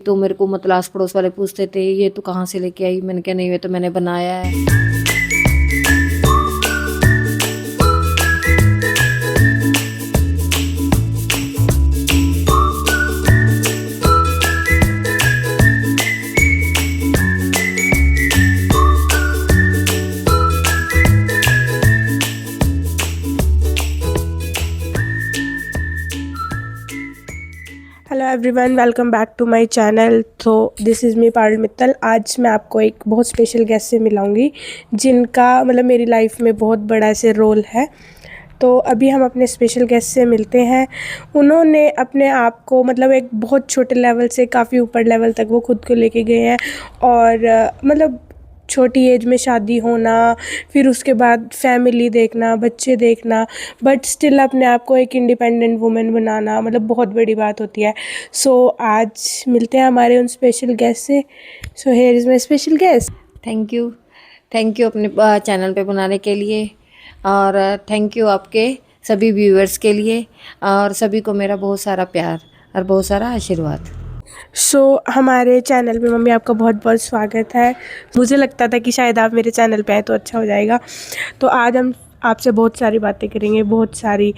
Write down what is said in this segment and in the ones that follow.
तो मेरे को मतलब आस पड़ोस वाले पूछते थे ये तू कहाँ से लेके आई, मैंने कहा नहीं ये तो मैंने बनाया है। Hello everyone, welcome back to my channel. तो this is me Parul Mittal. आज मैं आपको एक बहुत स्पेशल गेस्ट से मिलाऊंगी जिनका मतलब मेरी लाइफ में बहुत बड़ा ऐसे रोल है। तो अभी हम अपने स्पेशल गेस्ट से मिलते हैं। उन्होंने अपने आप को मतलब एक बहुत छोटे लेवल से काफ़ी ऊपर लेवल तक वो खुद को लेके गए हैं। और मतलब छोटी एज में शादी होना, फिर उसके बाद फैमिली देखना, बच्चे देखना, बट स्टिल अपने आप को एक इंडिपेंडेंट वुमेन बनाना मतलब बहुत बड़ी बात होती है। सो आज मिलते हैं हमारे उन स्पेशल गेस्ट से। So here is my special guest. Thank you, thank you अपने चैनल पे बनाने के लिए, और थैंक यू आपके सभी व्यूअर्स के लिए, और सभी को मेरा बहुत सारा प्यार और बहुत सारा आशीर्वाद। सो हमारे चैनल पे मम्मी आपका बहुत बहुत स्वागत है। मुझे लगता था कि शायद आप मेरे चैनल पे आए तो अच्छा हो जाएगा। तो आज हम आपसे बहुत सारी बातें करेंगे, बहुत सारी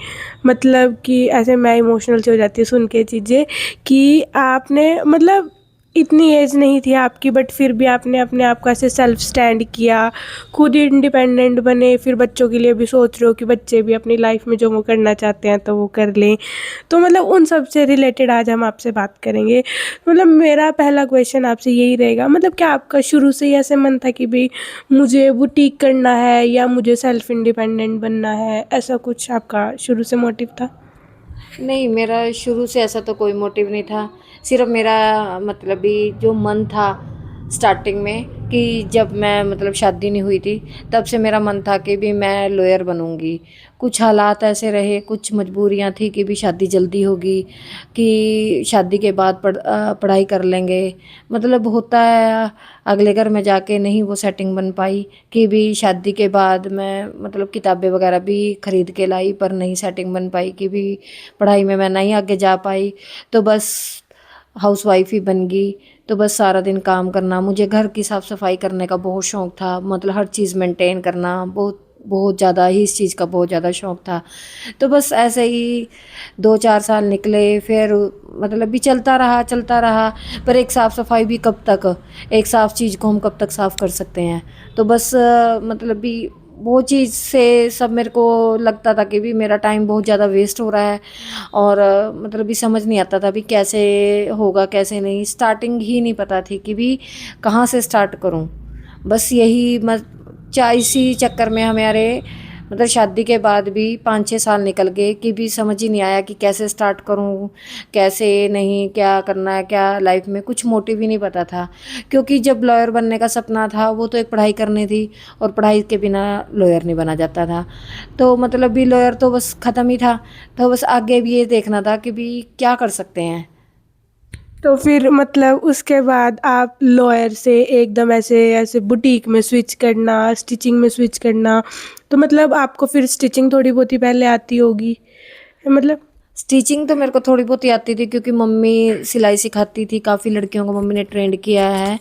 मतलब कि ऐसे मैं इमोशनल से हो जाती हूँ सुन के चीज़ें कि आपने मतलब इतनी एज नहीं थी आपकी, बट फिर भी आपने अपने आप को ऐसे सेल्फ स्टैंड किया, खुद इंडिपेंडेंट बने, फिर बच्चों के लिए भी सोच रहे हो कि बच्चे भी अपनी लाइफ में जो वो करना चाहते हैं तो वो कर लें। तो मतलब उन सब से रिलेटेड आज हम आपसे बात करेंगे। मतलब मेरा पहला क्वेश्चन आपसे यही रहेगा, मतलब क्या आपका शुरू से ही ऐसे मन था कि भाई मुझे बुटीक करना है या मुझे सेल्फ इंडिपेंडेंट बनना है, ऐसा कुछ आपका शुरू से मोटिव था? नहीं, मेरा शुरू से ऐसा तो कोई मोटिव नहीं था। सिर्फ मेरा मतलब भी जो मन था स्टार्टिंग में, कि जब मैं मतलब शादी नहीं हुई थी तब से मेरा मन था कि भी मैं लॉयर बनूंगी। कुछ हालात ऐसे रहे, कुछ मजबूरियां थी कि भी शादी जल्दी होगी, कि शादी के बाद पढ़ाई कर लेंगे। मतलब होता है अगले घर में जाके नहीं वो सेटिंग बन पाई, कि भी शादी के बाद मैं मतलब किताबें वगैरह भी ख़रीद के लाई, पर नहीं सेटिंग बन पाई, कि भी पढ़ाई में मैं नहीं आगे जा पाई। तो बस हाउस वाइफ ही बन गई। तो बस सारा दिन काम करना, मुझे घर की साफ़ सफाई करने का बहुत शौक़ था, मतलब हर चीज़ मेंटेन करना बहुत बहुत ज़्यादा ही, इस चीज़ का बहुत ज़्यादा शौक़ था। तो बस ऐसे ही 2-4 साल निकले, फिर मतलब भी चलता रहा। पर एक साफ़ सफाई भी कब तक, एक साफ़ चीज़ को हम कब तक साफ़ कर सकते हैं। तो बस मतलब भी वो चीज़ से सब मेरे को लगता था कि भी मेरा टाइम बहुत ज़्यादा वेस्ट हो रहा है, और मतलब भी समझ नहीं आता था भी कैसे होगा कैसे नहीं। स्टार्टिंग ही नहीं पता थी कि भी कहाँ से स्टार्ट करूँ। बस यही इसी चक्कर में हमारे मतलब शादी के बाद भी 5-6 साल निकल गए कि भी समझ ही नहीं आया कि कैसे स्टार्ट करूँ, कैसे नहीं, क्या करना है, क्या लाइफ में कुछ मोटिव ही नहीं पता था। क्योंकि जब लॉयर बनने का सपना था वो तो एक पढ़ाई करनी थी, और पढ़ाई के बिना लॉयर नहीं बना जाता था। तो मतलब भी लॉयर तो बस ख़त्म ही था। तो बस आगे भी ये देखना था कि भी क्या कर सकते हैं। तो फिर मतलब उसके बाद आप लॉयर से एकदम ऐसे ऐसे बुटीक में स्विच करना, स्टिचिंग में स्विच करना, तो मतलब आपको फिर स्टिचिंग थोड़ी बहुत ही पहले आती होगी मतलब? स्टिचिंग तो मेरे को थोड़ी बहुत ही आती थी, क्योंकि मम्मी सिलाई सिखाती थी, काफ़ी लड़कियों को मम्मी ने ट्रेंड किया है।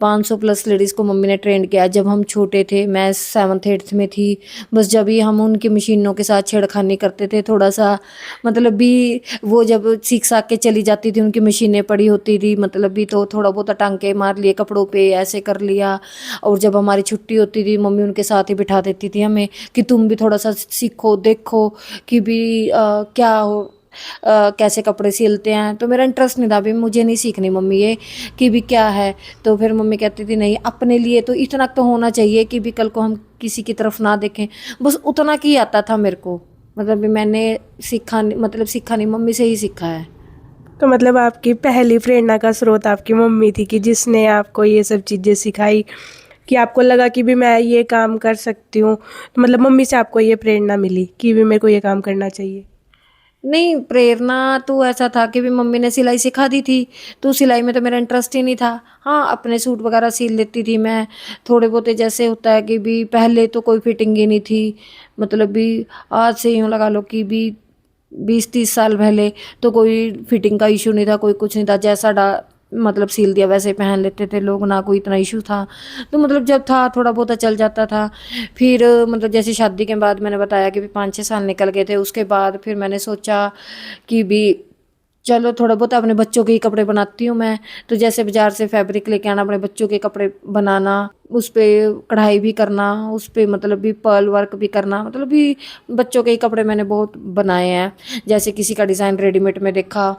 500 प्लस लेडीज़ को मम्मी ने ट्रेंड किया। जब हम छोटे थे, मैं 7th-8th में थी, बस जब ही हम उनकी मशीनों के साथ छेड़खानी करते थे थोड़ा सा, मतलब भी वो जब सीख साख के चली जाती थी, उनकी मशीनें पड़ी होती थी, मतलब भी तो थोड़ा बहुत टांके मार लिए कपड़ों पे, ऐसे कर लिया। और जब हमारी छुट्टी होती थी मम्मी उनके साथ ही बिठा देती थी हमें, कि तुम भी थोड़ा सा सीखो, देखो कि भी क्या हो, कैसे कपड़े सिलते हैं। तो मेरा इंटरेस्ट नहीं था, भी मुझे नहीं सीखनी मम्मी ये, कि भी क्या है। तो फिर मम्मी कहती थी नहीं, अपने लिए तो इतना तो होना चाहिए कि भी कल को हम किसी की तरफ ना देखें। बस उतना की आता था मेरे को, मतलब भी मैंने सीखा नहीं, मम्मी से ही सीखा है। तो मतलब आपकी पहली प्रेरणा का स्रोत आपकी मम्मी थी कि जिसने आपको ये सब चीज़ें सिखाई, कि आपको लगा कि भी मैं ये काम कर सकती हूँ। तो मतलब मम्मी से आपको ये प्रेरणा मिली कि भी मेरे को ये काम करना चाहिए। नहीं, प्रेरणा तो ऐसा था कि भी मम्मी ने सिलाई सिखा दी थी, तो सिलाई में तो मेरा इंटरेस्ट ही नहीं था। हाँ, अपने सूट वगैरह सिल लेती थी मैं, थोड़े बहुत जैसे होता है कि भी पहले तो कोई फिटिंग ही नहीं थी। मतलब भी आज से यूँ लगा लो कि भी 20-30 साल पहले तो कोई फिटिंग का इशू नहीं था, कोई कुछ नहीं था। जैसा मतलब सिल दिया वैसे ही पहन लेते थे लोग, ना कोई इतना इशू था। तो मतलब जब था थोड़ा बहुत चल जाता था। फिर मतलब जैसे शादी के बाद मैंने बताया कि भी 5-6 साल निकल गए थे, उसके बाद फिर मैंने सोचा कि भी चलो थोड़ा बहुत अपने बच्चों के ही कपड़े बनाती हूँ मैं। तो जैसे बाजार से फैब्रिक लेके आना, अपने बच्चों के कपड़े बनाना, उस पे कढ़ाई भी करना, उस पे मतलब भी पर्ल वर्क भी करना, मतलब भी बच्चों के ही कपड़े मैंने बहुत बनाए हैं। जैसे किसी का डिज़ाइन रेडीमेड में देखा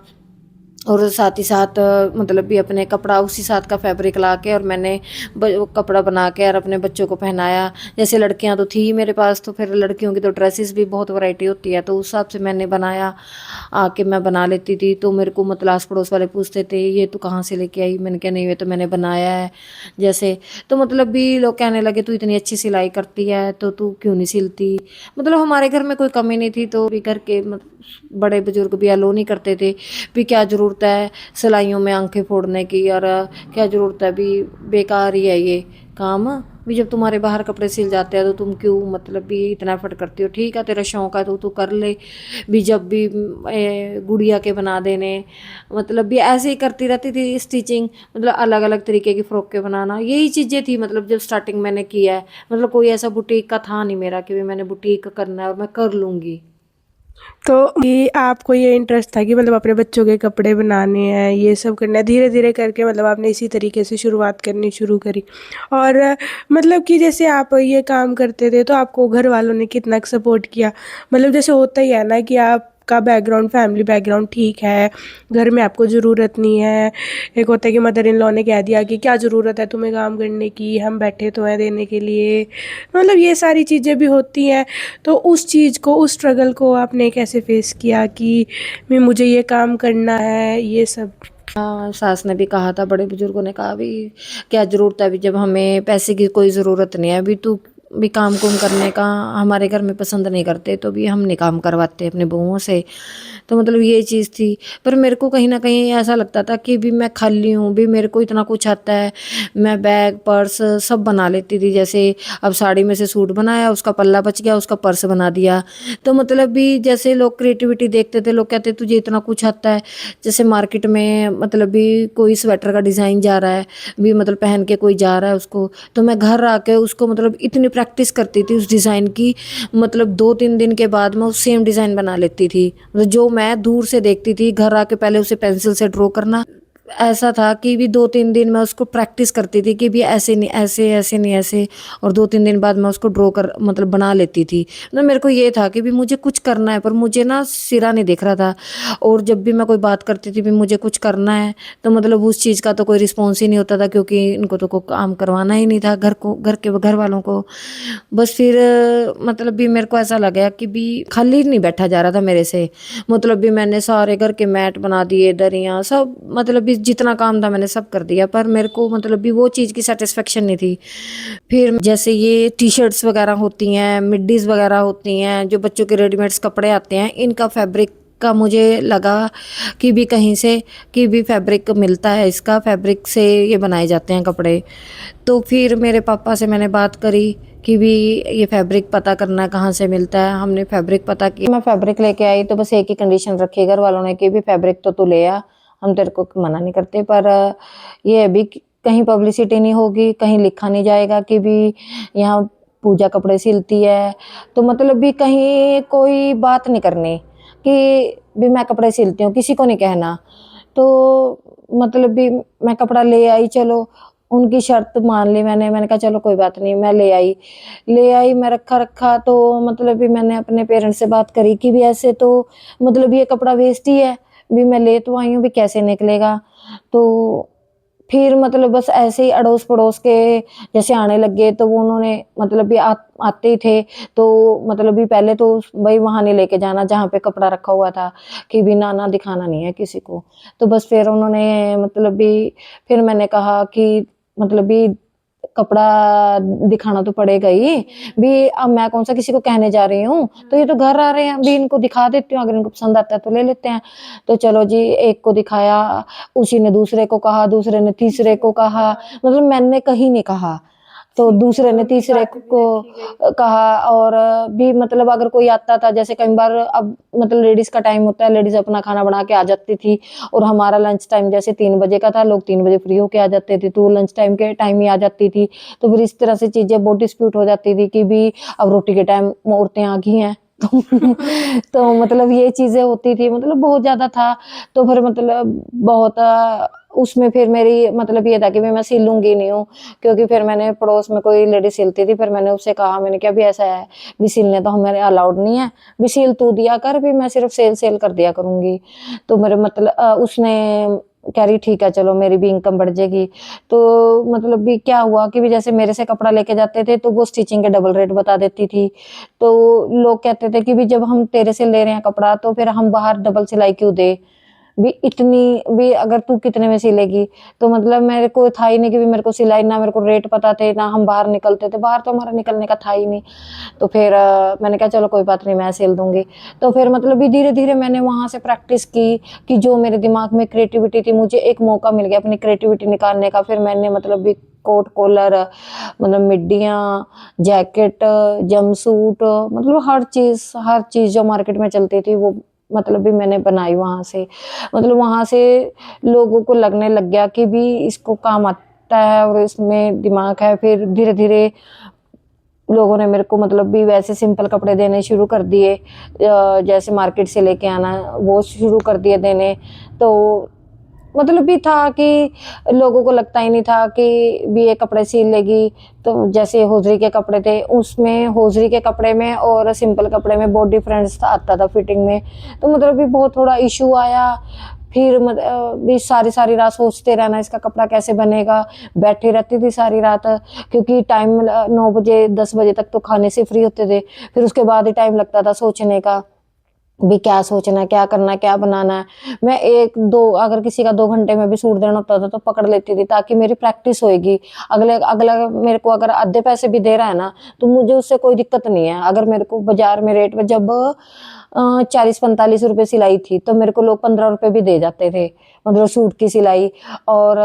और साथ ही साथ मतलब भी अपने कपड़ा उसी साथ का फैब्रिक ला के और मैंने वो कपड़ा बना के और अपने बच्चों को पहनाया। जैसे लड़कियां तो थी ही मेरे पास, तो फिर लड़कियों की तो ड्रेसेस भी बहुत वैरायटी होती है, तो उस हिसाब से मैंने बनाया, आके मैं बना लेती थी। तो मेरे को मतलब आस पड़ोस वाले पूछते थे ये तू कहाँ से लेके आई, मैंने कहा नहीं ये तो मैंने बनाया है। जैसे तो मतलब भी लोग कहने लगे तू इतनी अच्छी सिलाई करती है तो तू क्यों नहीं सिलती। मतलब हमारे घर में कोई कमी नहीं थी, तो भी घर के बड़े बुजुर्ग भी अलो नहीं करते थे भी क्या ज़रूरत है सिलाइयों में आंखें फोड़ने की, और क्या ज़रूरत है भी, बेकार ही है ये काम भी, जब तुम्हारे बाहर कपड़े सिल जाते हैं तो तुम क्यों मतलब भी इतना एफर्ट करती हो। ठीक है तेरा शौक है तो तू कर ले भी। जब भी गुड़िया के बना देने, मतलब भी ऐसे ही करती रहती थी स्टिचिंग, मतलब अलग अलग तरीके की फ़्रॉक के बनाना, यही चीज़ें थी मतलब जब स्टार्टिंग मैंने किया है। मतलब कोई ऐसा बुटीक का था नहीं मेरा कि भी मैंने बुटीक करना है और मैं कर लूँगी। तो ये आपको ये इंटरेस्ट था कि मतलब अपने बच्चों के कपड़े बनाने हैं, ये सब करना है, धीरे-धीरे करके मतलब आपने इसी तरीके से शुरुआत करनी शुरू करी। और मतलब कि जैसे आप ये काम करते थे, तो आपको घर वालों ने कितना सपोर्ट किया? मतलब जैसे होता ही है ना कि आपका बैकग्राउंड, फैमिली बैकग्राउंड ठीक है, घर में आपको ज़रूरत नहीं है। एक होता है कि मदर इन लॉ ने कह दिया कि क्या ज़रूरत है तुम्हें काम करने की, हम बैठे तो हैं देने के लिए। मतलब ये सारी चीज़ें भी होती हैं। तो उस चीज़ को, उस स्ट्रगल को आपने कैसे फेस किया कि मैं मुझे ये काम करना है, ये सब? हाँ, सास ने भी कहा था, बड़े बुजुर्गों ने कहा भी क्या ज़रूरत है, अभी जब हमें पैसे की कोई ज़रूरत नहीं है, अभी तू भी काम कुम करने का हमारे घर में पसंद नहीं करते, तो भी हम नहीं काम करवाते अपने बहुओं से। तो मतलब ये चीज़ थी। पर मेरे को कहीं न कहीं ऐसा लगता था कि भी मैं खाली हूँ, भी मेरे को इतना कुछ आता है, मैं बैग, पर्स सब बना लेती थी। जैसे अब साड़ी में से सूट बनाया, उसका पल्ला बच गया, उसका पर्स बना दिया। तो मतलब भी जैसे लोग क्रिएटिविटी देखते थे, लोग कहते तुझे इतना कुछ आता है। जैसे मार्केट में मतलब भी कोई स्वेटर का डिज़ाइन जा रहा है, भी मतलब पहन के कोई जा रहा है उसको, तो मैं घर आके उसको मतलब इतनी प्रैक्टिस करती थी उस डिज़ाइन की, मतलब 2-3 दिन के बाद मैं उस सेम डिज़ाइन बना लेती थी। मतलब जो मैं दूर से देखती थी, घर आके पहले उसे पेंसिल से ड्रॉ करना, ऐसा था कि भी 2-3 दिन मैं उसको प्रैक्टिस करती थी कि भी ऐसे नहीं ऐसे, ऐसे नहीं ऐसे, और 2-3 दिन बाद मैं उसको ड्रॉ कर मतलब बना लेती थी। मतलब मेरे को ये था कि भी मुझे कुछ करना है, पर मुझे ना सिरा नहीं दिख रहा था। और जब भी मैं कोई बात करती थी भी मुझे कुछ करना है, तो मतलब उस चीज़ का तो कोई रिस्पॉन्स ही नहीं होता था, क्योंकि इनको तो कोई काम करवाना ही नहीं था, घर वालों को। बस फिर मतलब भी मेरे को ऐसा लगा कि भी खाली नहीं बैठा जा रहा था मेरे से। मतलब भी मैंने सारे घर के मैट बना दिए, दरियाँ सब, मतलब भी जितना काम था मैंने सब कर दिया, पर मेरे को मतलब भी वो चीज़ की सेटिस्फेक्शन नहीं थी। फिर जैसे ये टी-शर्ट्स वगैरह होती हैं, मिडीज़ वगैरह होती हैं, जो बच्चों के रेडीमेड्स कपड़े आते हैं, इनका फैब्रिक का मुझे लगा कि भी कहीं से कि भी फैब्रिक मिलता है, इसका फैब्रिक से ये बनाए जाते हैं कपड़े। तो फिर मेरे पापा से मैंने बात करी कि भी ये फैब्रिक पता करना कहाँ से मिलता है। हमने फैब्रिक पता किया, मैं फैब्रिक लेके आई, तो बस एक ही कंडीशन रखी घर वालों ने कि भी फैब्रिक तो तू ले आ, हम तेरे को मना नहीं करते, पर ये अभी कहीं पब्लिसिटी नहीं होगी, कहीं लिखा नहीं जाएगा कि भी यहाँ पूजा कपड़े सिलती है। तो मतलब भी कहीं कोई बात नहीं करनी कि भी मैं कपड़े सिलती हूँ, किसी को नहीं कहना। तो मतलब भी मैं कपड़ा ले आई, चलो उनकी शर्त मान ली मैंने कहा चलो कोई बात नहीं, मैं ले आई, मैं रखा। तो मतलब भी मैंने अपने पेरेंट्स से बात करी कि भी ऐसे तो मतलब ये कपड़ा वेस्ट ही है, भी मैं ले तो आई हूँ, भी कैसे निकलेगा। तो फिर मतलब बस ऐसे ही अड़ोस पड़ोस के जैसे आने लग गए, तो वो उन्होंने मतलब भी आते ही थे, तो मतलब भी पहले तो भाई वहाँ नहीं लेके जाना जहाँ पे कपड़ा रखा हुआ था, कि भी ना दिखाना नहीं है किसी को। तो बस फिर उन्होंने मतलब भी, फिर मैंने कहा कि मतलब भी कपड़ा दिखाना तो पड़ेगा ही, भी अब मैं कौन सा किसी को कहने जा रही हूँ, तो ये तो घर आ रहे हैं, भी इनको दिखा देती हूँ, अगर इनको पसंद आता है तो ले लेते हैं। तो चलो जी, एक को दिखाया, उसी ने दूसरे को कहा, दूसरे ने तीसरे को कहा, मतलब मैंने कहीं नहीं कहा। तो दूसरे ने तीसरे को कहा। और भी मतलब अगर कोई आता था, जैसे कई बार अब मतलब लेडीज का टाइम होता है, लेडीज अपना खाना बना के आ जाती थी और हमारा लंच टाइम जैसे 3 बजे का था, लोग 3 बजे फ्री होके आ जाते थे, तो लंच टाइम के टाइम ही आ जाती थी। तो फिर इस तरह से चीजें बहुत डिस्प्यूट हो जाती थी कि भी अब रोटी के टाइम औरतें आ गई हैं। तो मतलब ये चीजें होती थी, मतलब बहुत ज्यादा था। तो फिर मतलब बहुत उसमें फिर मेरी मतलब ये था कि मैं सिलूंगी नहीं हूँ, क्योंकि फिर मैंने पड़ोस में कोई लेडी सिलती थी, फिर मैंने उससे कहा, मैंने कहा भी ऐसा है, भी सिलने तो हमारे अलाउड नहीं है, भी सिल तू दिया कर, भी मैं सिर्फ सेल सेल कर दिया करूंगी। तो मेरे मतलब उसने कह रही ठीक है चलो, मेरी भी इनकम बढ़ जाएगी। तो मतलब भी क्या हुआ कि भी जैसे मेरे से कपड़ा लेके जाते थे तो वो स्टिचिंग के डबल रेट बता देती थी। तो लोग कहते थे कि भी जब हम तेरे से ले रहे हैं कपड़ा तो फिर हम बाहर डबल सिलाई क्यों दे, भी इतनी भी अगर तू कितने में सिलेगी। तो मतलब मेरे को था ही नहीं कि भी मेरे को सिलाई, ना मेरे को रेट पता थे, ना हम बाहर निकलते थे, बाहर तो हमारा निकलने का था ही नहीं। तो फिर मैंने कहा चलो कोई बात नहीं, मैं सिल दूंगी। तो फिर मतलब भी धीरे धीरे मैंने वहां से प्रैक्टिस की कि जो मेरे दिमाग में क्रिएटिविटी थी, मुझे एक मौका मिल गया अपनी क्रिएटिविटी निकालने का। फिर मैंने मतलब भी कोट कॉलर, मतलब मिड्डियाँ, जैकेट, जंपसूट, मतलब हर चीज जो मार्केट में चलती थी वो मतलब भी मैंने बनाई वहां से। मतलब वहां से लोगों को लगने लग गया कि भी इसको काम आता है और इसमें दिमाग है। फिर धीरे धीरे लोगों ने मेरे को मतलब भी वैसे सिंपल कपड़े देने शुरू कर दिए, जैसे मार्केट से लेके आना वो शुरू कर दिए देने। तो मतलब भी था कि लोगों को लगता ही नहीं था कि भी ये कपड़े सिल लेगी। तो जैसे होजरी के कपड़े थे, उसमें होजरी के कपड़े में और सिंपल कपड़े में बहुत डिफरेंस आता था फिटिंग में। तो मतलब भी बहुत थोड़ा इशू आया। फिर भी सारी सारी रात सोचते रहना इसका कपड़ा कैसे बनेगा, बैठी रहती थी सारी रात, क्योंकि टाइम 9 बजे 10 बजे तक तो खाने से फ्री होते थे। फिर उसके बाद ही टाइम लगता था सोचने का, भी क्या सोचना है, क्या करना है, क्या बनाना है। मैं एक दो अगर किसी का 2 घंटे में भी सूट देना होता था तो पकड़ लेती थी, ताकि मेरी प्रैक्टिस होएगी। अगले अगला मेरे को अगर आधे पैसे भी दे रहा है ना, तो मुझे उससे कोई दिक्कत नहीं है। अगर मेरे को बाजार में रेट में जब 40-45 रुपए सिलाई थी, तो मेरे को लोग 15 रुपए भी दे जाते थे, मतलब सूट की सिलाई। और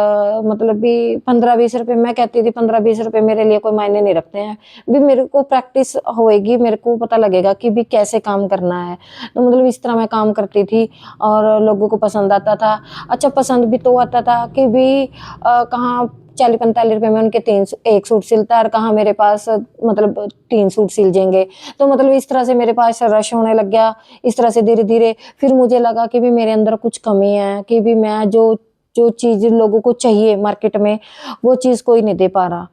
मतलब भी 15-20 रुपए, मैं कहती थी 15-20 रुपए मेरे लिए कोई मायने नहीं रखते हैं, भी मेरे को प्रैक्टिस होएगी, मेरे को पता लगेगा कि भी कैसे काम करना है। तो मतलब इस तरह मैं काम करती थी और लोगों को पसंद आता था। अच्छा, पसंद भी तो आता था कि भी कहाँ 40-45 रुपए में उनके एक सूट सिलता है और कहाँ मेरे पास मतलब 3 सूट सिल जाएंगे। तो मतलब इस तरह से मेरे पास रश होने लग गया। इस तरह से धीरे धीरे फिर मुझे लगा कि भी मेरे अंदर कुछ कमी है, कि भी मैं जो जो चीज़ लोगों को चाहिए मार्केट में, वो चीज़ कोई नहीं दे पा रहा।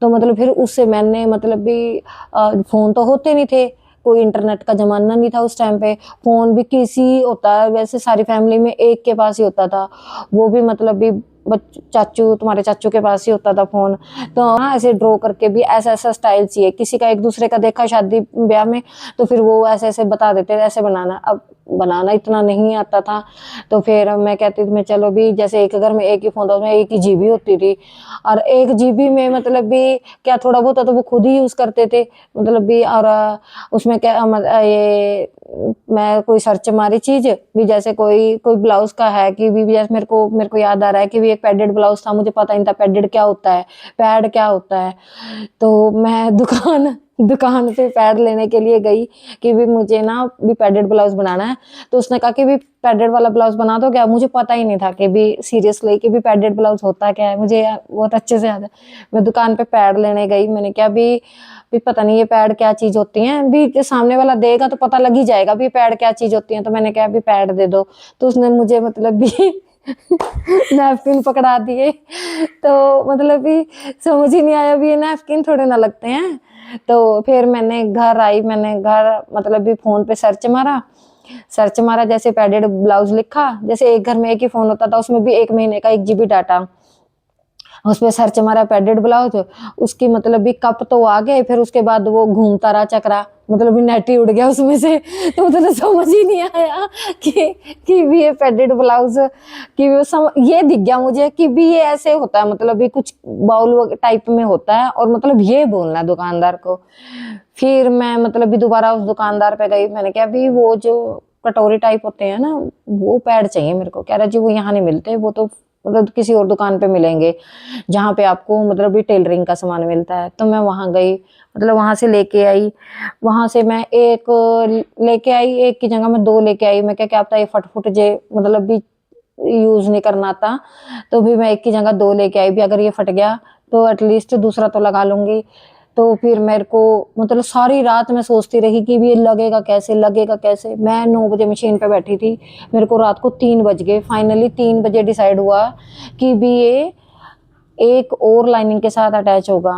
तो मतलब फिर उससे मैंने मतलब भी फ़ोन तो होते नहीं थे, कोई इंटरनेट का ज़माना नहीं था उस टाइम पे। फ़ोन भी किसी होता है, वैसे सारी फैमिली में एक के पास ही होता था, वो भी मतलब भी चाचू, तुम्हारे चाचू के पास ही होता था फ़ोन। तो हाँ, ऐसे ड्रॉ करके भी ऐसा ऐसा स्टाइल चाहिए, किसी का एक दूसरे का देखा शादी ब्याह में, तो फिर वो ऐसे ऐसे बता देते थे ऐसे बनाना। अब बनाना इतना नहीं आता था, तो फिर मैं कहती थी मैं चलो भी, जैसे एक घर में एक ही फ़ोन था, उसमें एक ही जीबी होती थी, और 1 जीबी में मतलब भी क्या थोड़ा बहुत था तो वो खुद ही यूज़ करते थे, मतलब भी। और उसमें क्या ये मैं कोई सर्च मारी चीज़ भी, जैसे कोई कोई ब्लाउज़ का है कि भी जैसे मेरे को याद आ रहा है कि भी एक पैडेड ब्लाउज़ था, मुझे पता नहीं था पैडेड क्या होता है, पैड क्या होता है। तो मैं दुकान दुकान पे पैड लेने के लिए गई कि भी मुझे ना भी पैडेड ब्लाउज बनाना है। तो उसने कहा कि भी पैडेड वाला ब्लाउज बना दो क्या। मुझे पता ही नहीं था कि भी सीरियसली कि भी पैडेड ब्लाउज होता क्या है, मुझे बहुत अच्छे से याद है। मैं दुकान पे पैड लेने गई, मैंने कहा भी पता नहीं ये पैड क्या चीज़ होती है, भी जो सामने वाला देगा तो पता लग ही जाएगा भी पैड क्या चीज़ होती है। तो मैंने कहा भी पैड दे दो, तो उसने मुझे मतलब भी नैपकिन पकड़ा दिए। तो मतलब भी समझ ही नहीं आया भी ये नैपकिन थोड़े ना लगते हैं। तो फिर मैंने घर आई, मैंने घर मतलब भी फ़ोन पे सर्च मारा, जैसे पैडेड ब्लाउज लिखा, जैसे एक घर में एक ही फ़ोन होता था, उसमें भी 1 महीने का 1 GB डाटा, उसपे सर्च मारा पैडेड ब्लाउज, उसकी मतलब भी कप तो आ गए, फिर उसके बाद वो घूमता रहा चक्रा, मतलब भी नेट ही उड़ गया उसमें से। तो मुझे समझ ही नहीं आया कि भी ये पैडेड ब्लाउज कि वो ये दिख गया मुझे कि भी ये ऐसे होता है, मतलब भी कुछ बाउल टाइप में होता है, और मतलब ये बोलना है दुकानदार को। फिर मैं मतलब भी दोबारा उस दुकानदार पे गई, मैंने कहा भी वो जो कटोरी टाइप होते हैं ना, वो पैड चाहिए मेरे को। कह रहा जी वो यहाँ नहीं मिलते, वो तो मतलब किसी और दुकान पे मिलेंगे जहाँ पे आपको मतलब भी टेलरिंग का सामान मिलता है। तो मैं वहाँ गई, मतलब वहाँ से लेके आई। वहाँ से मैं एक लेके आई, एक की जगह मैं 2 लेके आई। मैं क्या पता ये फट-फुट जे मतलब भी यूज़ नहीं करना था, तो भी मैं एक की जगह 2 लेके आई भी, अगर ये फट गया तो एटलीस्ट दूसरा तो लगा लूँगी। तो फिर मेरे को मतलब सारी रात मैं सोचती रही कि ये लगेगा कैसे, लगेगा कैसे? मैं 9 बजे मशीन पे बैठी थी, मेरे को रात को 3 बज गए। फाइनली 3 बजे डिसाइड हुआ कि भी ये एक और लाइनिंग के साथ अटैच होगा।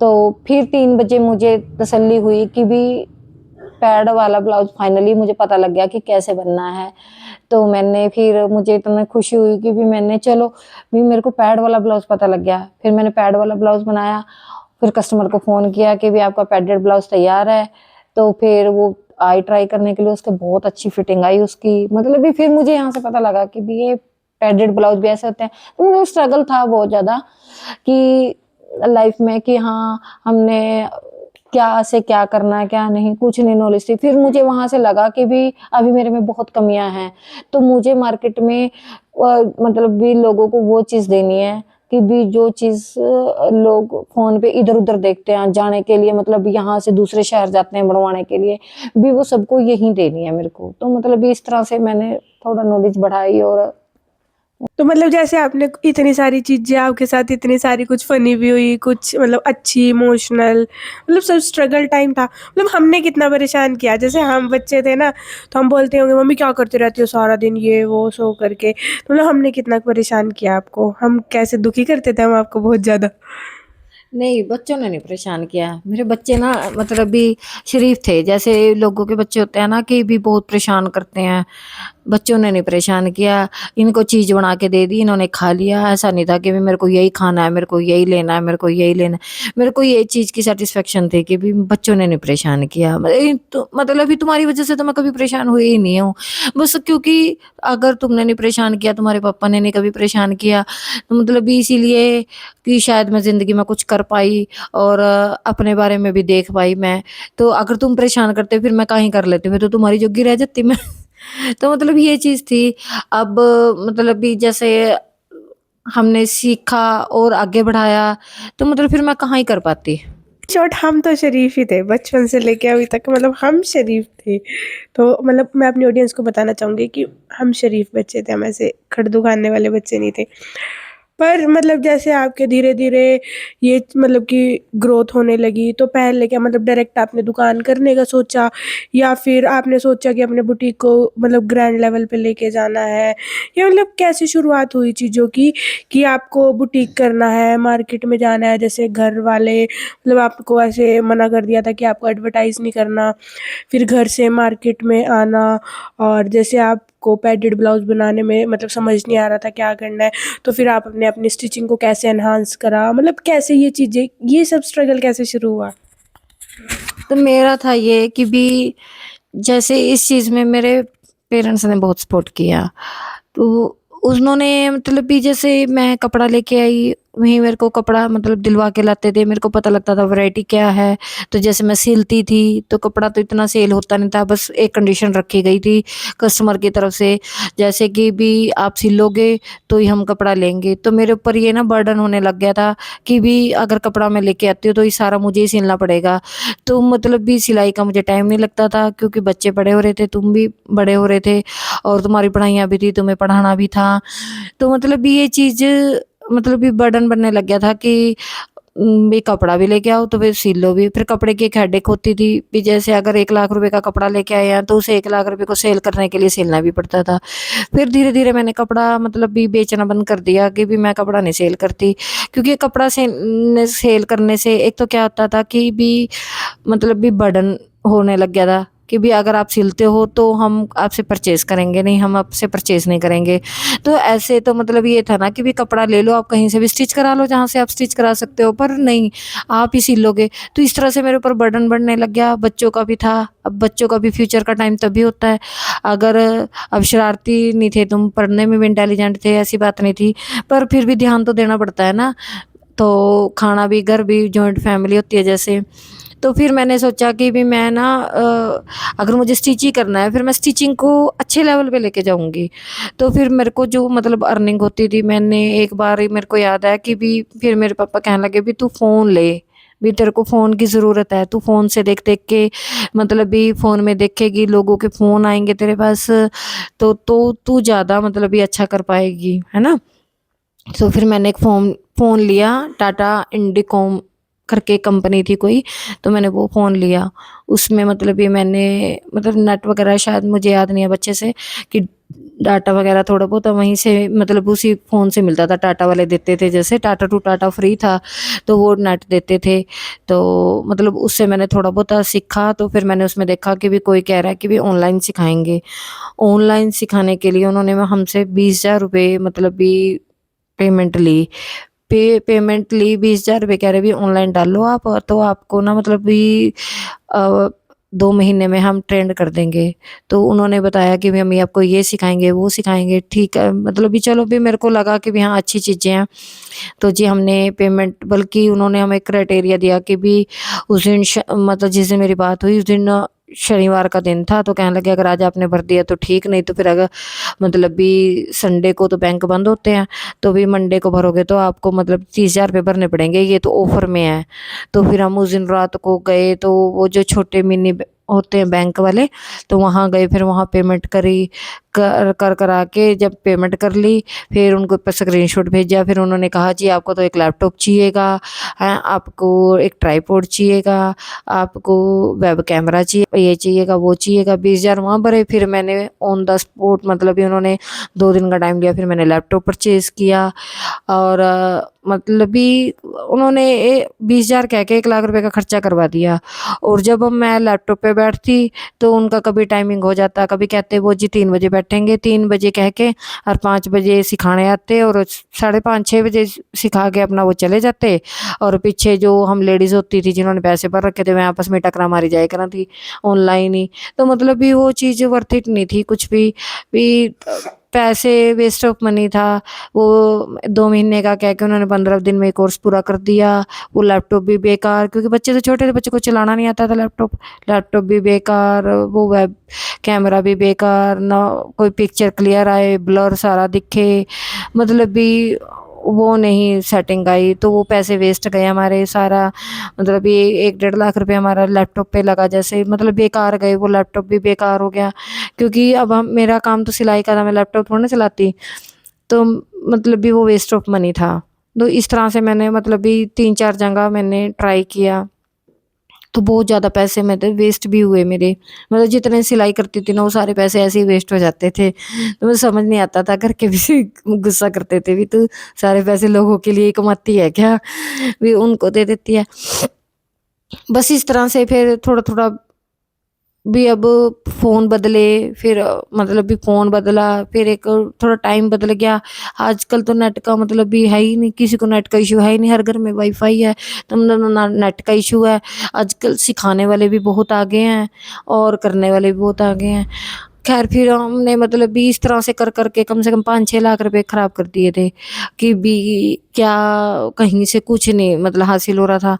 तो फिर 3 बजे मुझे तसल्ली हुई कि भी पैड वाला ब्लाउज़ फाइनली मुझे पता लग गया कि कैसे बनना है। तो मैंने फिर मुझे इतना खुशी हुई कि भी मैंने चलो भी मेरे को पैड वाला ब्लाउज़ पता लग गया। फिर मैंने पैड वाला ब्लाउज़ बनाया, फिर कस्टमर को फ़ोन किया कि भी आपका पैडेड ब्लाउज़ तैयार है। तो फिर वो आई ट्राई करने के लिए, उसके बहुत अच्छी फिटिंग आई उसकी। मतलब भी फिर मुझे यहाँ से पता लगा कि भी ये पैडेड ब्लाउज़ भी ऐसे होते हैं। तो मुझे स्ट्रगल था बहुत ज़्यादा कि लाइफ़ में कि हाँ, हमने क्या से क्या करना है, क्या नहीं, कुछ नहीं नॉलेज थी। फिर मुझे वहाँ से लगा कि भी अभी मेरे में बहुत कमियाँ हैं, तो मुझे मार्केट में मतलब भी लोगों को वो चीज़ देनी है कि भी जो चीज़ लोग फ़ोन पे इधर-उधर देखते हैं जाने के लिए, मतलब यहाँ से दूसरे शहर जाते हैं बनवाने के लिए, भी वो सबको यही देनी है मेरे को। तो मतलब इस तरह से मैंने थोड़ा नॉलेज बढ़ाई। और तो मतलब जैसे आपने इतनी सारी चीज़ें आपके साथ, इतनी सारी, कुछ फ़नी भी हुई, कुछ मतलब अच्छी, इमोशनल, मतलब सब स्ट्रगल टाइम था। मतलब हमने कितना परेशान किया, जैसे हम बच्चे थे ना, तो हम बोलते होंगे मम्मी क्या करती रहती हो सारा दिन, ये वो सो करके। तो मतलब हमने कितना परेशान किया आपको, हम कैसे दुखी करते थे हम आपको बहुत ज़्यादा। नहीं, बच्चों ने नहीं परेशान किया। मेरे बच्चे ना मतलब भी शरीफ थे, जैसे लोगों के बच्चे होते हैं ना कि भी बहुत परेशान करते हैं। बच्चों ने नहीं परेशान किया, इनको चीज़ बना के दे दी, इन्होंने खा लिया। ऐसा नहीं था कि भी मेरे को यही खाना है, मेरे को यही लेना है, मेरे को यही लेना है। मेरे को ये चीज़ की सैटिस्फैक्शन थी कि भी बच्चों ने नहीं परेशान किया। तो मतलब अभी तुम्हारी वज़ह से तो मैं कभी परेशान हुई ही नहीं हूँ। बस क्योंकि अगर तुमने नहीं परेशान किया, तुम्हारे पापा ने नहीं कभी परेशान किया, तो मतलब भी इसीलिए कि शायद मैं ज़िंदगी में कुछ कर पाई और अपने बारे में भी देख पाई मैं। तो अगर तुम परेशान करते फिर मैं काहे कर लेती, मैं तो तुम्हारी जोगी रह जाती मैं। तो मतलब ये चीज़ थी। अब मतलब भी जैसे हमने सीखा और आगे बढ़ाया, तो मतलब फिर मैं कहाँ ही कर पाती। शॉर्ट, हम तो शरीफ ही थे बचपन से लेके अभी तक, मतलब हम शरीफ थे। तो मतलब मैं अपनी ऑडियंस को बताना चाहूँगी कि हम शरीफ बच्चे थे, हम ऐसे खड़दू खाने वाले बच्चे नहीं थे। पर मतलब जैसे आपके धीरे-धीरे ये मतलब कि ग्रोथ होने लगी, तो पहले क्या मतलब डायरेक्ट आपने दुकान करने का सोचा, या फिर आपने सोचा कि अपने बुटीक को मतलब ग्रैंड लेवल पे लेके जाना है? या मतलब कैसे शुरुआत हुई चीज़ों की कि आपको बुटीक करना है, मार्केट में जाना है? जैसे घर वाले मतलब आपको ऐसे मना कर दिया था कि आपको एडवर्टाइज़ नहीं करना, फिर घर से मार्केट में आना, और जैसे आपको पैडेड ब्लाउज़ बनाने में मतलब समझ नहीं आ रहा था क्या करना है, तो फिर आपने अपनी स्टिचिंग को कैसे एनहांस करा? मतलब कैसे ये चीज़ें, ये सब स्ट्रगल कैसे शुरू हुआ? तो मेरा था ये कि भी जैसे इस चीज़ में मेरे पेरेंट्स ने बहुत सपोर्ट किया। तो उन्होंने मतलब भी जैसे मैं कपड़ा लेके आई, वहीं मेरे को कपड़ा मतलब दिलवा के लाते थे। मेरे को पता लगता था वैरायटी क्या है। तो जैसे मैं सिलती थी, तो कपड़ा तो इतना सेल होता नहीं था, बस एक कंडीशन रखी गई थी कस्टमर की तरफ से, जैसे कि भी आप सिलोगे तो ही हम कपड़ा लेंगे। तो मेरे ऊपर ये ना बर्डन होने लग गया था कि भी अगर कपड़ा मैं लेके आती हूँ तो ये सारा मुझे ही सिलना पड़ेगा। तो मतलब भी सिलाई का मुझे टाइम नहीं लगता था, क्योंकि बच्चे बड़े हो रहे थे, तुम भी बड़े हो रहे थे और तुम्हारी पढ़ाइयाँ भी थी, तुम्हें पढ़ाना भी था। तो मतलब भी ये चीज़ मतलब भी बर्डन बनने लग गया था कि ये कपड़ा भी लेके आओ तो फिर सिल लो भी। फिर कपड़े की एक हेडेक होती थी कि जैसे अगर 1 लाख रुपए का कपड़ा लेके आए हैं तो उसे 1 लाख रुपए को सेल करने के लिए सिलना भी पड़ता था। फिर धीरे-धीरे मैंने कपड़ा मतलब भी बेचना बंद कर दिया कि भी मैं कपड़ा नहीं सेल करती, क्योंकि कपड़ा सेल करने से एक तो क्या होता था कि भी मतलब भी बर्डन होने लग गया था कि भी अगर आप सिलते हो तो हम आपसे परचेज़ करेंगे, नहीं हम आपसे परचेज़ नहीं करेंगे। तो ऐसे तो मतलब ये था ना कि भी कपड़ा ले लो, आप कहीं से भी स्टिच करा लो जहाँ से आप स्टिच करा सकते हो, पर नहीं, आप ही सिलोगे। तो इस तरह से मेरे ऊपर बर्डन बढ़ने लग गया, बच्चों का भी था। अब बच्चों का भी फ्यूचर का टाइम तभी होता है, अगर अब शरारती नहीं थे तुम, पढ़ने में भी इंटेलिजेंट थे, ऐसी बात नहीं थी, पर फिर भी ध्यान तो देना पड़ता है ना। तो खाना भी, घर भी, जॉइंट फैमिली होती है जैसे, तो फिर मैंने सोचा कि भी मैं ना अगर मुझे स्टिच ही करना है फिर मैं स्टिचिंग को अच्छे लेवल पे लेके जाऊँगी। तो फिर मेरे को जो मतलब अर्निंग होती थी, मैंने एक बार ही मेरे को याद है कि भी फिर मेरे पापा कहने लगे भी तू फ़ोन ले, भी तेरे को फ़ोन की ज़रूरत है, तू फ़ोन से देख-देख के मतलब भी फ़ोन में देखेगी, लोगों के फ़ोन आएँगे तेरे पास, तो तू ज़्यादा मतलब भी अच्छा कर पाएगी, है ना? तो फिर मैंने एक फ़ोन लिया, टाटा इंडिकॉम करके कंपनी थी कोई, तो मैंने वो फ़ोन लिया। उसमें मतलब ये मैंने मतलब नेट वगैरह शायद मुझे याद नहीं है अब अच्छे से कि डाटा वगैरह थोड़ा बहुत वहीं से मतलब उसी फ़ोन से मिलता था, टाटा वाले देते थे, जैसे टाटा टू टाटा फ्री था, तो वो नेट देते थे। तो मतलब उससे मैंने थोड़ा बहुत सीखा, तो फिर मैंने उसमें देखा कि भी कोई कह रहा है कि भी ऑनलाइन सिखाएँगे। ऑनलाइन सिखाने के लिए उन्होंने हमसे 20,000 रुपए मतलब भी पेमेंट ली। पेमेंट ली 20,000 रुपए, कह रहे भी ऑनलाइन डाल लो आप, तो आपको ना मतलब भी 2 महीने में हम ट्रेंड कर देंगे। तो उन्होंने बताया कि भी हम ये आपको ये सिखाएँगे, वो सिखाएँगे, ठीक है। मतलब भी चलो भी मेरे को लगा कि भी हाँ, अच्छी चीज़ें हैं। तो जी हमने पेमेंट, बल्कि उन्होंने हमें क्राइटेरिया दिया कि भी उस दिन मतलब जिस दिन मेरी बात हुई उस दिन शनिवार का दिन था, तो कहने लगे अगर आज आपने भर दिया तो ठीक, नहीं तो फिर अगर मतलब भी संडे को तो बैंक बंद होते हैं, तो भी मंडे को भरोगे तो आपको मतलब 30,000 रुपये भरने पड़ेंगे, ये तो ऑफ़र में है। तो फिर हम उस दिन रात को गए, तो वो जो छोटे मिनी होते हैं बैंक वाले, तो वहाँ गए, फिर वहाँ पेमेंट करी, करा के जब पेमेंट कर ली, फिर उनको ऊपर स्क्रीनशॉट भेजा, फिर उन्होंने कहा जी आपको तो एक लैपटॉप चाहिएगा, हैं, आपको एक ट्राईपॉड चाहिएगा, आपको वेब कैमरा चाहिए, ये चाहिएगा, वो चाहिएगा, 20,000 वहाँ भरे। फिर मैंने ऑन द स्पॉट मतलब भी उन्होंने 2 दिन का टाइम लिया, फिर मैंने लैपटॉप परचेज़ किया। और मतलब भी उन्होंने 20,000 कह के 1 लाख रुपए का खर्चा करवा दिया। और जब मैं लैपटॉप पे बैठती, तो उनका कभी टाइमिंग हो जाता, कभी कहते वो जी 3 बजे बैठेंगे, 3 बजे कह के और 5 बजे सिखाने आते, और साढ़े 5-6 बजे सिखा के अपना वो चले जाते। और पीछे जो हम लेडीज़ होती थी जिन्होंने पैसे भर रखे थे, वह आपस में टकरा मारी जाया करा थी ऑनलाइन ही। तो मतलब भी वो चीज़ वर्थ इट नहीं थी कुछ भी पैसे वेस्ट ऑफ मनी था। वो 2 महीने का कह के उन्होंने 15 दिन में कोर्स पूरा कर दिया। वो लैपटॉप भी बेकार, क्योंकि बच्चे तो छोटे थे, बच्चे को चलाना नहीं आता था लैपटॉप भी बेकार, वो वेब कैमरा भी बेकार, ना कोई पिक्चर क्लियर आए, ब्लर सारा दिखे, मतलब भी वो नहीं सेटिंग आई। तो वो पैसे वेस्ट गए हमारे सारा, मतलब ये 1-1.5 लाख रुपए हमारा लैपटॉप पे लगा, जैसे मतलब बेकार गए, वो लैपटॉप भी बेकार हो गया। क्योंकि अब हम मेरा काम तो सिलाई का था, मैं लैपटॉप थोड़ी ना चलाती, तो मतलब भी वो वेस्ट ऑफ मनी था। तो इस तरह से मैंने मतलब भी 3-4 जगह मैंने ट्राई किया, तो बहुत ज़्यादा पैसे मेरे वेस्ट भी हुए मेरे। मतलब जितने सिलाई करती थी ना, वो सारे पैसे ऐसे ही वेस्ट हो जाते थे। तो मुझे समझ नहीं आता था, घर के भी गुस्सा करते थे, भी तू सारे पैसे लोगों के लिए कमाती है क्या? भी उनको दे देती है। बस इस तरह से फिर थोड़ा-थोड़ा भी अब फ़ोन बदले, फिर मतलब भी फ़ोन बदला, फिर एक थोड़ा टाइम बदल गया। आजकल तो नेट का मतलब भी है ही नहीं, किसी को नेट का इश्यू है ही नहीं, हर घर में वाईफ़ाई है, तो मतलब ना नेट का इश्यू है। आजकल सिखाने वाले भी बहुत आगे हैं और करने वाले भी बहुत आगे हैं। ख़ैर फिर हमने मतलब भी इस तरह से कर के कम से कम 5-6 लाख रुपए ख़राब कर दिए थे, कि भी क्या कहीं से कुछ नहीं मतलब हासिल हो रहा था।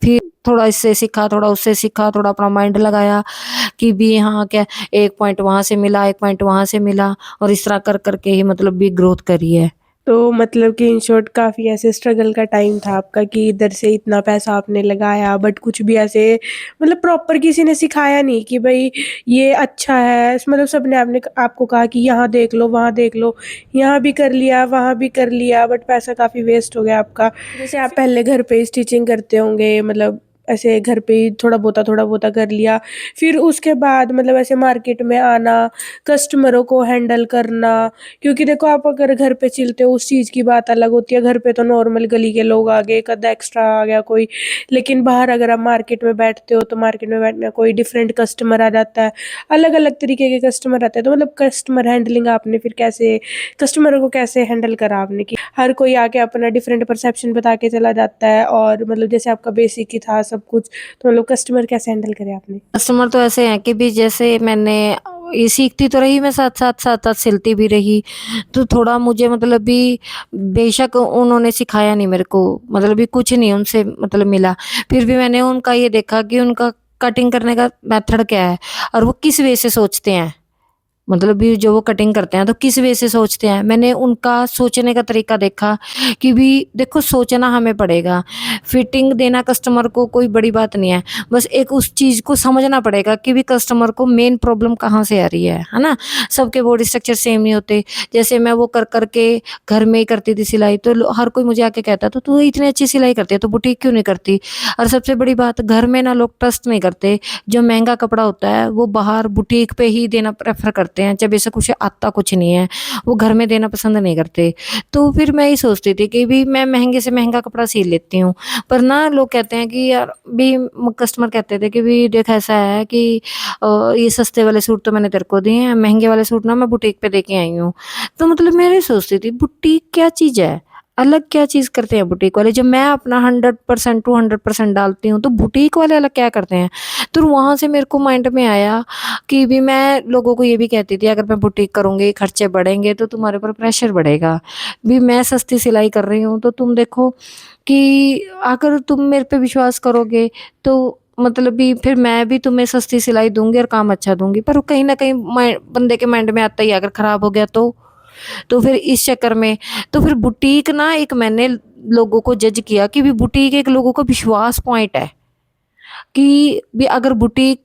फिर थोड़ा इससे सीखा, थोड़ा उससे सीखा, थोड़ा अपना माइंड लगाया कि भी हाँ, क्या 1 पॉइंट वहाँ से मिला, 1 पॉइंट वहाँ से मिला, और इस तरह कर के ही मतलब भी ग्रोथ करी है। तो मतलब कि इन शॉर्ट काफ़ी ऐसे स्ट्रगल का टाइम था आपका कि इधर से इतना पैसा आपने लगाया, बट कुछ भी ऐसे मतलब प्रॉपर किसी ने सिखाया नहीं कि भाई ये अच्छा है। मतलब सबने आपने आपको कहा कि यहाँ देख लो, वहाँ देख लो, यहाँ भी कर लिया, वहाँ भी कर लिया, बट पैसा काफ़ी वेस्ट हो गया आपका। जैसे आप पहले घर पे स्टिचिंग करते होंगे, मतलब ऐसे घर पे ही थोड़ा बहुता कर लिया, फिर उसके बाद मतलब ऐसे मार्केट में आना, कस्टमरों को हैंडल करना, क्योंकि देखो आप अगर घर पे चिलते हो उस चीज़ की बात अलग होती है। घर पे तो नॉर्मल गली के लोग आ गए, एक आधा एक्स्ट्रा आ गया कोई, लेकिन बाहर अगर आप मार्केट में बैठते हो तो मार्केट में बैठना कोई डिफरेंट कस्टमर आ जाता है, अलग-अलग तरीके के कस्टमर आते हैं। तो मतलब कस्टमर हैंडलिंग आपने फिर कैसे, कस्टमर को कैसे हैंडल करा आपने कि हर कोई आके अपना डिफरेंट परसेप्शन बता के चला जाता है, और मतलब जैसे आपका बेसिक ही था सब कुछ, तो मतलब कस्टमर कैसे हैंडल करे आपने? कस्टमर तो ऐसे हैं कि भी जैसे मैंने ये सीखती तो रही मैं, साथ-साथ सिलती भी रही। तो थोड़ा मुझे मतलब भी, बेशक उन्होंने सिखाया नहीं मेरे को, मतलब भी कुछ नहीं उनसे मतलब मिला। फिर भी मैंने उनका ये देखा कि उनका कटिंग करने का मेथड क्या है और वो किस वे से सोचते हैं। मतलब भी जो वो कटिंग करते हैं तो किस वे से सोचते हैं। मैंने उनका सोचने का तरीका देखा कि भी देखो, सोचना हमें पड़ेगा। फिटिंग देना कस्टमर को कोई बड़ी बात नहीं है। बस एक उस चीज़ को समझना पड़ेगा कि भी कस्टमर को मेन प्रॉब्लम कहाँ से आ रही है ना? सबके बॉडी स्ट्रक्चर सेम नहीं होते। जैसे मैं वो कर के घर में ही करती थी सिलाई, तो हर कोई मुझे आके कहता था, "तू इतनी अच्छी सिलाई करती है तो बुटीक क्यों नहीं करती?" और सबसे बड़ी बात, घर में ना लोग ट्रस्ट नहीं करते। जो महँगा कपड़ा होता है वो बाहर बुटीक पे ही देना प्रेफ़र करते हैं, जब ऐसा कुछ आता कुछ नहीं है, वो घर में देना पसंद नहीं करते। तो फिर मैं ये सोचती थी कि भी मैं महँगे से महँगा कपड़ा सिल लेती हूँ, पर ना लोग कहते हैं कि यार भी, कस्टमर कहते थे कि भी देख ऐसा है कि ये सस्ते वाले सूट तो मैंने तेरे को दिए हैं, महँगे वाले सूट ना मैं बुटीक पे दे के आई हूँ। तो मतलब मैं ये सोचती थी, बुटीक क्या चीज़ है? अलग क्या चीज़ करते हैं बुटीक वाले? जब मैं अपना 100% टू 100% डालती हूँ, तो बुटीक वाले अलग क्या करते हैं? तो वहाँ से मेरे को माइंड में आया कि भी मैं लोगों को ये भी कहती थी, अगर मैं बुटीक करूँगी, खर्चे बढ़ेंगे तो तुम्हारे ऊपर प्रेशर बढ़ेगा। भी मैं सस्ती सिलाई कर रही हूँ, तो तुम देखो कि अगर तुम मेरे पे विश्वास करोगे, तो मतलब भी फिर मैं भी तुम्हें सस्ती सिलाई दूँगी और काम अच्छा दूँगी। पर कहीं न कहीं बंदे के माइंड में आता ही है, अगर खराब हो गया तो? तो फिर इस चक्कर में, तो फिर बुटीक ना, एक मैंने लोगों को जज किया कि भी बुटीक एक लोगों का विश्वास पॉइंट है, कि भी अगर बुटीक,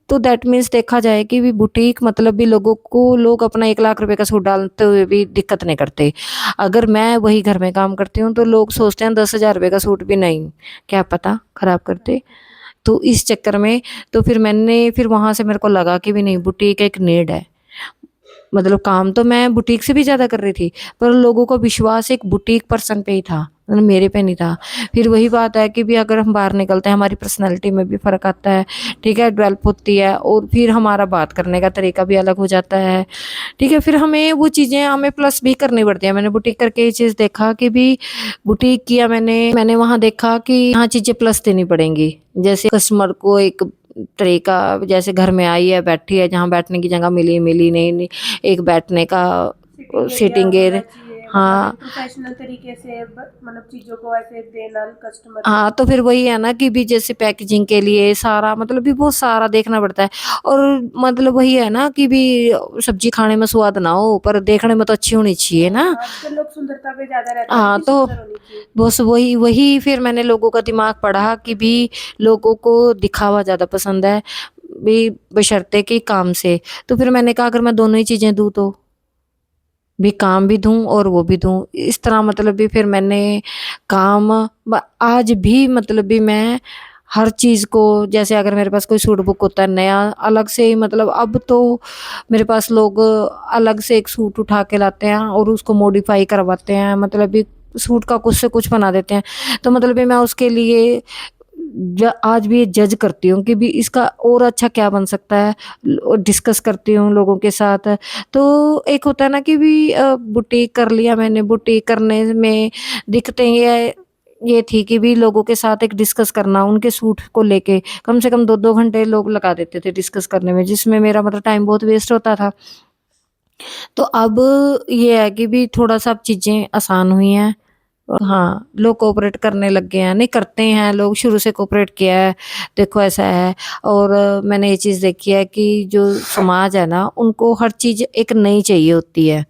तो दैट मीन्स देखा जाए कि भी बुटीक मतलब भी लोगों को, लोग अपना 1 लाख रुपए का सूट डालते हुए भी दिक्कत नहीं करते। अगर मैं वही घर में काम करती हूँ तो लोग सोचते हैं 10,000 रुपए का सूट भी नहीं, क्या पता खराब करते। तो इस चक्कर में, तो फिर वहाँ से मेरे को लगा कि भी नहीं, बुटीक एक नीड है। मतलब काम तो मैं बुटीक से भी ज़्यादा कर रही थी, पर लोगों का विश्वास एक बुटीक पर्सन पे ही था, मतलब मेरे पे नहीं था। फिर वही बात है कि भी अगर हम बाहर निकलते हैं, हमारी पर्सनैलिटी में भी फ़र्क आता है, ठीक है, डेवलप होती है, और फिर हमारा बात करने का तरीका भी अलग हो जाता है, ठीक है। फिर हमें वो चीज़ें हमें प्लस भी करनी पड़ती हैं। मैंने बुटीक करके ये चीज़ देखा कि भी, बुटीक किया मैंने वहाँ देखा कि यहाँ चीज़ें प्लस देनी पड़ेंगी। जैसे कस्टमर को एक तरीका, जैसे घर में आई है, बैठी है, जहाँ बैठने की जगह मिली, मिली नहीं, एक बैठने का सिटिंग सिटिंग एरिया होना एरिया। चाहिए, मतलब हाँ, एक प्रोफेशनल तरीके से मतलब चीज़ों को ऐसे देना कस्टमर को। हाँ, तो फिर वही है ना कि भी जैसे पैकेजिंग के लिए सारा, मतलब भी बहुत सारा देखना पड़ता है। और मतलब वही है ना कि भी सब्जी खाने में स्वाद ना हो, पर देखने में तो अच्छी होनी चाहिए ना। आजकल लोग सुंदरता पे ज़्यादा रहते हैं ना, हाँ, कि तो सुंदर होनी चाहिए। बस वही वही फिर मैंने लोगों का दिमाग पढ़ा कि भी लोगों को दिखावा ज़्यादा पसंद है, भी बशर्ते कि काम से। तो फिर मैंने कहा, अगर मैं दोनों ही चीज़ें दूँ तो भी, काम भी दूँ और वो भी दूँ। इस तरह मतलब भी फिर मैंने काम, आज भी मतलब भी मैं हर चीज़ को, जैसे अगर मेरे पास कोई सूट बुक होता है नया, अलग से ही, मतलब अब तो मेरे पास लोग अलग से एक सूट उठा के लाते हैं और उसको मॉडिफाई करवाते हैं, मतलब भी सूट का कुछ से कुछ बना देते हैं। तो मतलब भी मैं उसके लिए आज भी जज करती हूँ कि भी इसका और अच्छा क्या बन सकता है, डिस्कस करती हूँ लोगों के साथ। तो एक होता है ना कि भी बुटीक कर लिया मैंने, बुटीक करने में दिक्कतें ये थी कि भी लोगों के साथ एक डिस्कस करना, उनके सूट को लेके कम से कम 2-2 घंटे लोग लगा देते थे डिस्कस करने में, जिसमें मेरा मतलब टाइम बहुत वेस्ट होता था। तो अब ये है कि भी थोड़ा-सा अब चीज़ें आसान हुई हैं। हाँ, लोग कोऑपरेट करने लग गए हैं, नहीं करते हैं लोग, शुरू से कोऑपरेट किया है, देखो ऐसा है। और मैंने ये चीज़ देखी है कि जो समाज है ना, उनको हर चीज़ एक नई चाहिए होती है,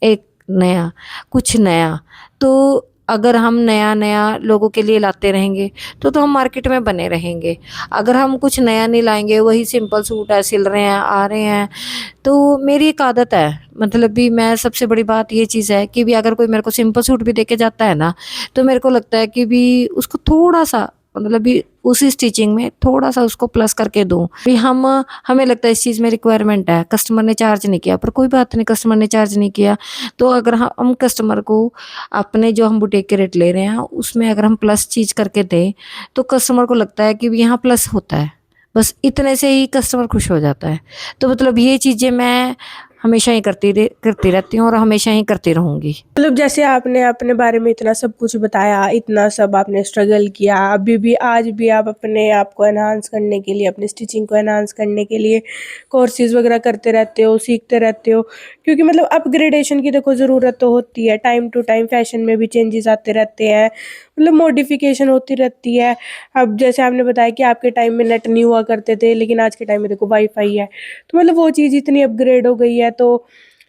एक नया, कुछ नया। तो अगर हम नया-नया लोगों के लिए लाते रहेंगे, तो हम मार्केट में बने रहेंगे। अगर हम कुछ नया नहीं लाएँगे, वही सिंपल सूट है, सिल रहे हैं, आ रहे हैं, तो मेरी एक आदत है, मतलब भी मैं, सबसे बड़ी बात ये चीज़ है कि भी अगर कोई मेरे को सिंपल सूट भी दे के जाता है ना, तो मेरे को लगता है कि भी उसको थोड़ा-सा, मतलब भी उसी स्टिचिंग में थोड़ा-सा उसको प्लस करके दूँ। भी हमें लगता है इस चीज़ में रिक्वायरमेंट है, कस्टमर ने चार्ज नहीं किया, पर कोई बात नहीं, कस्टमर ने चार्ज नहीं किया, तो अगर हम कस्टमर को अपने जो हम बुटीक के रेट ले रहे हैं, उसमें अगर हम प्लस चीज़ करके दें, तो कस्टमर को लगता है कि यहाँ प्लस होता है। बस इतने से ही कस्टमर खुश हो जाता है। तो मतलब ये चीज़ें मैं, हमेशा ही करती रहती हूँ और हमेशा ही करती रहूँगी। मतलब जैसे आपने अपने बारे में इतना सब कुछ बताया, इतना सब आपने स्ट्रगल किया, अभी भी आज भी आप अपने आप को एनहांस करने के लिए, अपनी स्टिचिंग को एनहांस करने के लिए कोर्सेज वगैरह करते रहते हो, सीखते रहते हो, क्योंकि मतलब अपग्रेडेशन की देखो ज़रूरत तो होती है। टाइम टू टाइम फैशन में भी चेंजेस आते रहते हैं, मतलब मॉडिफिकेशन होती रहती है। अब जैसे आपने बताया कि आपके टाइम में नेट नहीं हुआ करते थे, लेकिन आज के टाइम में देखो वाईफाई है, तो मतलब वो चीज़ इतनी अपग्रेड हो गई है, तो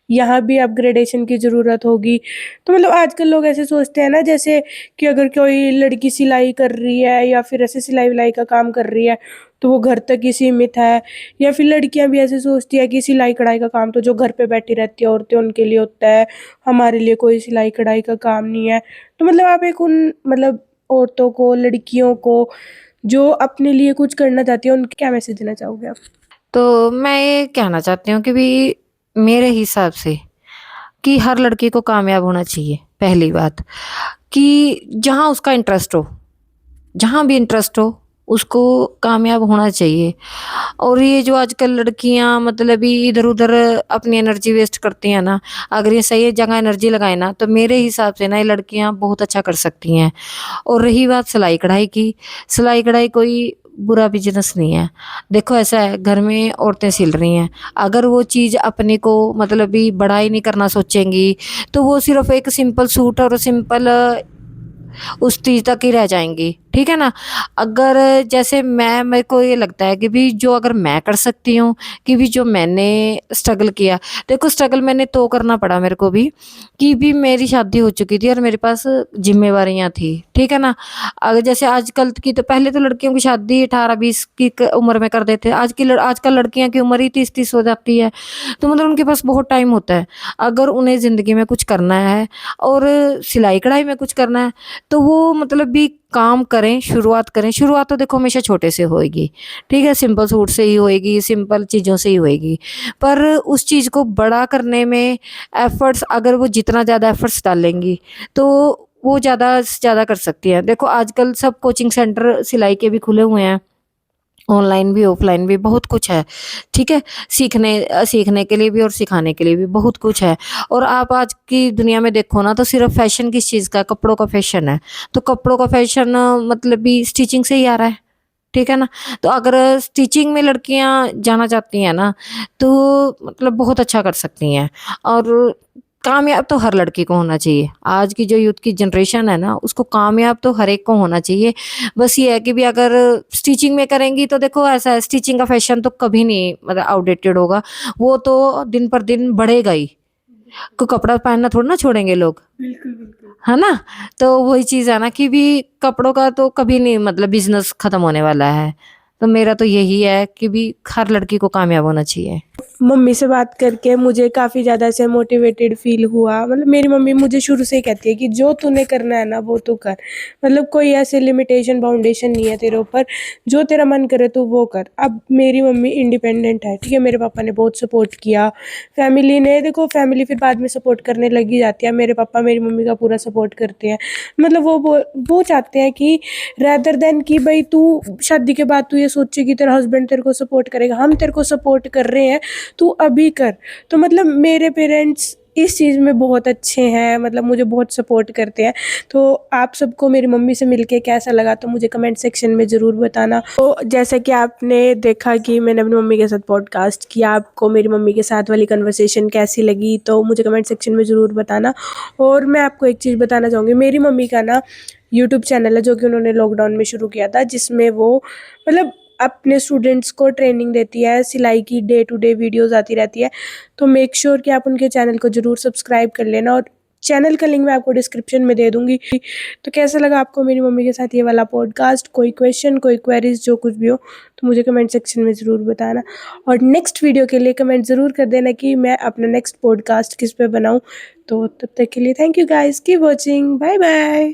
यहाँ भी अपग्रेडेशन की ज़रूरत होगी। तो मतलब आजकल लोग ऐसे सोचते हैं ना, जैसे कि अगर कोई लड़की सिलाई कर रही है या फिर ऐसे सिलाई विलाई का काम कर रही है तो वो घर तक ही सीमित है, या फिर लड़कियां भी ऐसे सोचती है कि सिलाई कढ़ाई का काम तो जो घर पे बैठी रहती है औरतें उनके लिए होता है, हमारे लिए कोई सिलाई कढ़ाई का काम नहीं है। तो मतलब आप एक उन मतलब औरतों को, लड़कियों को जो अपने लिए कुछ करना चाहती है, उनके क्या मैसेज देना चाहोगे आप? तो मैं ये कहना चाहती हूँ कि भी मेरे हिसाब से कि हर लड़की को कामयाब होना चाहिए। पहली बात कि जहाँ उसका इंटरेस्ट हो, जहाँ भी इंटरेस्ट हो उसको कामयाब होना चाहिए। और ये जो आजकल लड़कियां मतलब ही इधर उधर अपनी एनर्जी वेस्ट करती हैं ना, अगर ये सही जगह एनर्जी लगाए ना तो मेरे हिसाब से ना ये लड़कियां बहुत अच्छा कर सकती हैं। और रही बात सिलाई कढ़ाई की, सिलाई कढ़ाई कोई बुरा बिजनेस नहीं है। देखो ऐसा है, घर में औरतें सिल रही हैं, अगर वो चीज़ अपने को मतलब भी बड़ा ही नहीं करना सोचेंगी तो वो सिर्फ एक सिंपल सूट और सिंपल उस चीज़ तक ही रह जाएंगी। ठीक है ना। अगर जैसे मेरे को ये लगता है कि भी जो अगर मैं कर सकती हूँ कि भी जो मैंने स्ट्रगल किया, देखो स्ट्रगल मैंने तो करना पड़ा मेरे को भी कि भी मेरी शादी हो चुकी थी और मेरे पास जिम्मेवारियां थी। ठीक है ना। अगर जैसे आजकल की, तो पहले तो लड़कियों की शादी 18-20 की उम्र में कर देते, आजकल लड़कियों की उम्र ही 30-30 हो जाती है। तो मतलब उनके पास बहुत टाइम होता है। अगर उन्हें ज़िंदगी में कुछ करना है और सिलाई कढ़ाई में कुछ करना है तो वो मतलब भी काम करें, शुरुआत करें। शुरुआत तो देखो हमेशा छोटे से होएगी। ठीक है, सिंपल सूट से ही होएगी, सिंपल चीज़ों से ही होएगी। पर उस चीज़ को बड़ा करने में एफर्ट्स, अगर वो जितना ज़्यादा एफर्ट्स डालेंगी तो वो ज़्यादा से ज़्यादा कर सकती है। देखो आजकल सब कोचिंग सेंटर सिलाई के भी खुले हुए हैं, ऑनलाइन भी ऑफलाइन भी बहुत कुछ है। ठीक है, सीखने के लिए भी और सिखाने के लिए भी बहुत कुछ है। और आप आज की दुनिया में देखो ना तो सिर्फ फैशन किस चीज़ का, कपड़ों का फैशन है। तो कपड़ों का फैशन मतलब भी स्टिचिंग से ही आ रहा है। ठीक है ना। तो अगर स्टिचिंग में लड़कियां जाना चाहती हैं ना तो मतलब बहुत अच्छा कर सकती हैं। और कामयाब तो हर लड़की को होना चाहिए। आज की जो यूथ की जनरेशन है ना उसको कामयाब तो हर एक को होना चाहिए। बस ये है कि भी अगर स्टिचिंग में करेंगी तो देखो ऐसा है, स्टिचिंग का फैशन तो कभी नहीं मतलब आउटडेटेड होगा, वो तो दिन पर दिन बढ़ेगा ही। को कपड़ा पहनना थोड़ा ना छोड़ेंगे लोग, बिल्कुल बिल्कुल। है ना। तो वही चीज़ है ना कि भी कपड़ों का तो कभी नहीं मतलब बिजनेस खत्म होने वाला है। तो मेरा तो यही है कि भी हर लड़की को कामयाब होना चाहिए। मम्मी से बात करके मुझे काफ़ी ज़्यादा ऐसे मोटिवेटेड फील हुआ। मतलब मेरी मम्मी मुझे शुरू से ही कहती है कि जो तूने करना है ना वो तू कर, मतलब कोई ऐसे लिमिटेशन बाउंडेशन नहीं है तेरे ऊपर, जो तेरा मन करे तू वो कर। अब मेरी मम्मी इंडिपेंडेंट है, ठीक है, मेरे पापा ने बहुत सपोर्ट किया, फैमिली ने, देखो फैमिली फिर बाद में सपोर्ट करने लगी जाती है, मेरे पापा मेरी मम्मी का पूरा सपोर्ट करते हैं। मतलब वो चाहते हैं कि रैदर देन कि भाई तू शादी के बाद तू ये सोचे कि तेरा हस्बैंड तेरे को सपोर्ट करेगा, हम तेरे को सपोर्ट कर रहे हैं, तू अभी कर। तो मतलब मेरे पेरेंट्स इस चीज़ में बहुत अच्छे हैं, मतलब मुझे बहुत सपोर्ट करते हैं। तो आप सबको मेरी मम्मी से मिलके कैसा लगा तो मुझे कमेंट सेक्शन में ज़रूर बताना। तो जैसा कि आपने देखा कि मैंने अपनी मम्मी के साथ पॉडकास्ट किया, आपको मेरी मम्मी के साथ वाली कन्वर्सेशन कैसी लगी तो मुझे कमेंट सेक्शन में ज़रूर बताना। और मैं आपको एक चीज़ बताना चाहूँगी, मेरी मम्मी का ना यूट्यूब चैनल है जो कि उन्होंने लॉकडाउन में शुरू किया था, जिसमें वो मतलब अपने स्टूडेंट्स को ट्रेनिंग देती है, सिलाई की डे टू डे वीडियोस आती रहती है। तो मेक श्योर कि आप उनके चैनल को ज़रूर सब्सक्राइब कर लेना, और चैनल का लिंक मैं आपको डिस्क्रिप्शन में दे दूँगी। तो कैसा लगा आपको मेरी मम्मी के साथ ये वाला पॉडकास्ट? कोई क्वेश्चन, कोई क्वेरीज, जो कुछ भी हो तो मुझे कमेंट सेक्शन में ज़रूर बताना, और नेक्स्ट वीडियो के लिए कमेंट ज़रूर कर देना कि मैं अपना नेक्स्ट पॉडकास्ट किस पे बनाऊँ। तो तब तक के लिए thank you guys, keep watching, bye bye.